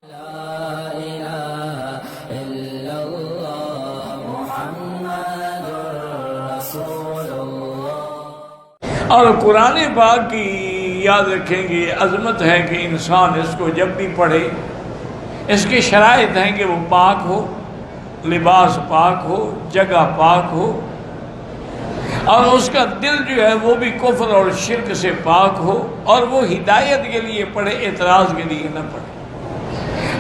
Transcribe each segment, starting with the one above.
لا إله إلا الله محمد رسول الله۔ اور قرآن پاک کی یاد رکھیں گے عظمت ہے کہ انسان اس کو جب بھی پڑھے، اس کی شرائط ہیں کہ وہ پاک ہو، لباس پاک ہو، جگہ پاک ہو، اور اس کا دل جو ہے وہ بھی کفر اور شرک سے پاک ہو، اور وہ ہدایت کے لیے پڑھے، اعتراض کے لیے نہ پڑھے،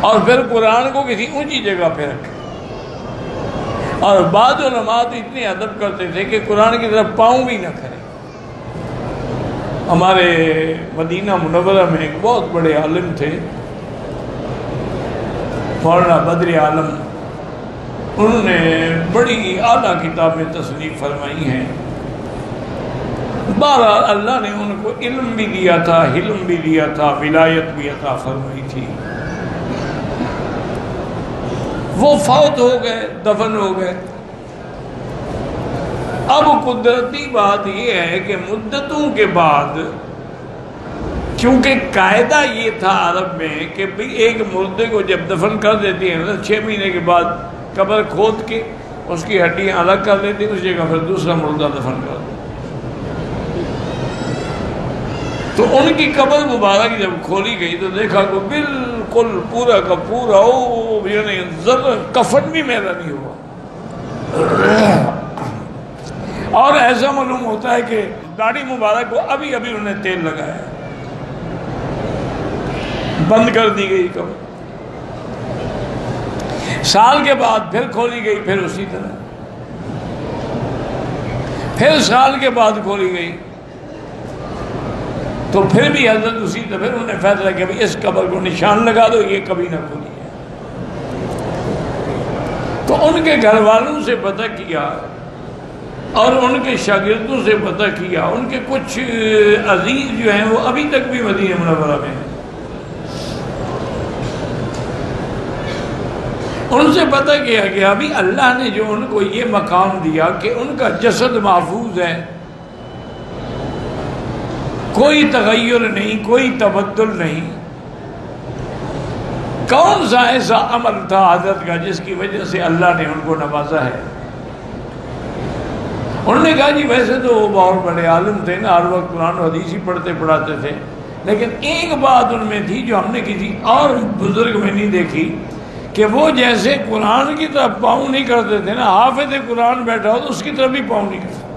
اور پھر قرآن کو کسی اونچی جگہ پہ رکھے۔ اور بعض علماء تو اتنے ادب کرتے تھے کہ قرآن کی طرف پاؤں بھی نہ کریں۔ ہمارے مدینہ منورہ میں ایک بہت بڑے عالم تھے، مولانا بدر عالم، انہوں نے بڑی اعلیٰ کتابیں تصنیف فرمائی ہیں۔ بہرحال اللہ نے ان کو علم بھی دیا تھا، حلم بھی دیا تھا، ولایت بھی عطا فرمائی تھی۔ وہ فوت ہو گئے، دفن ہو گئے۔ اب قدرتی بات یہ ہے کہ مدتوں کے بعد، کیونکہ قاعدہ یہ تھا عرب میں کہ بھئی ایک مردے کو جب دفن کر دیتی ہیں 6 مہینے کے بعد قبر کھود کے اس کی ہڈیاں الگ کر دیتی ہیں، اس جگہ پھر دوسرا مردہ دفن کر دیتی۔ تو ان کی قبر مبارک جب کھولی گئی تو دیکھا کہ بالکل پورا کا پورا یعنی ذرا کفن بھی میرا نہیں ہوا، اور ایسا معلوم ہوتا ہے کہ داڑھی مبارک کو ابھی انہوں نے تیل لگایا، بند کر دی گئی قبر۔ سال کے بعد پھر کھولی گئی، پھر اسی طرح، پھر سال کے بعد کھولی گئی تو پھر بھی حضرت اسی طرح، پھر انہوں نے فیصلہ کیا کہ اس قبر کو نشان لگا دو، یہ کبھی نہ کھولی ہے۔ تو ان کے گھر والوں سے پتہ کیا اور ان کے شاگردوں سے پتہ کیا، ان کے کچھ عزیز جو ہیں وہ ابھی تک بھی مدینہ منورہ میں ہیں، ان سے پتہ کیا کہ ابھی اللہ نے جو ان کو یہ مقام دیا کہ ان کا جسد محفوظ ہے، کوئی تغیر نہیں، کوئی تبدل نہیں۔ کون سا ایسا عمل تھا حضرت کا جس کی وجہ سے اللہ نے ان کو نوازا ہے؟ انہوں نے کہا جی ویسے تو وہ بہت بڑے عالم تھے نا، ہر وقت قرآن و حدیث ہی پڑھتے پڑھاتے تھے، لیکن ایک بات ان میں تھی جو ہم نے کسی اور بزرگ میں نہیں دیکھی، کہ وہ جیسے قرآن کی طرف پاؤں نہیں کرتے تھے نا، حافظ قرآن بیٹھا ہو تو اس کی طرف بھی پاؤں نہیں کرتے،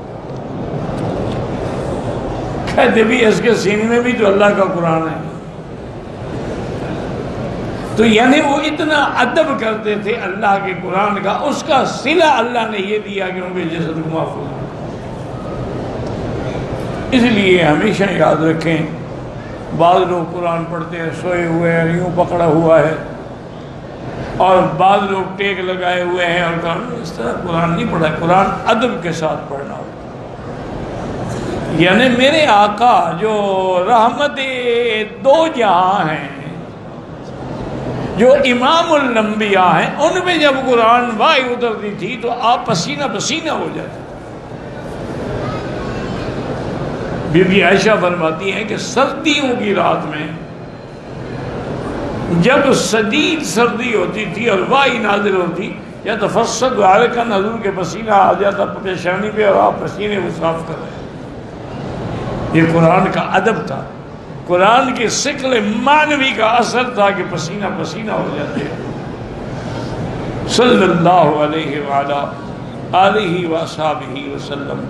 کہتے بھی اس کے سینے میں بھی تو اللہ کا قرآن ہے۔ تو یعنی وہ اتنا ادب کرتے تھے اللہ کے قرآن کا، اس کا صلہ اللہ نے یہ دیا کہ ان کے جسد کو محفوظ ہے۔ اس لیے ہمیشہ یاد رکھیں، بعض لوگ قرآن پڑھتے ہیں سوئے ہوئے ہیں، یوں پکڑا ہوا ہے، اور بعض لوگ ٹیک لگائے ہوئے ہیں، اور اس طرح قرآن نہیں پڑھا، قرآن ادب کے ساتھ پڑھنا ہوتا۔ یعنی میرے آقا جو رحمت دو جہاں ہیں، جو امام الانبیاء ہیں، ان میں جب قرآن وحی اترتی تھی تو آپ پسینہ پسینہ ہو جاتے۔ بی بی عائشہ فرماتی ہیں کہ سردیوں کی رات میں جب شدید سردی ہوتی تھی اور وحی نازل ہوتی، یا تفسد عرقاً، حضور کے پسینہ آ جاتا پیشانی پہ اور آپ پسینے کو صاف کر رہے ہیں۔ یہ قرآن کا ادب تھا، قرآن کی ثقل معنوی کا اثر تھا کہ پسینہ پسینہ ہو جاتے ہیں۔ صلی اللہ علیہ وآلہ آلہ وصحبہ وسلم۔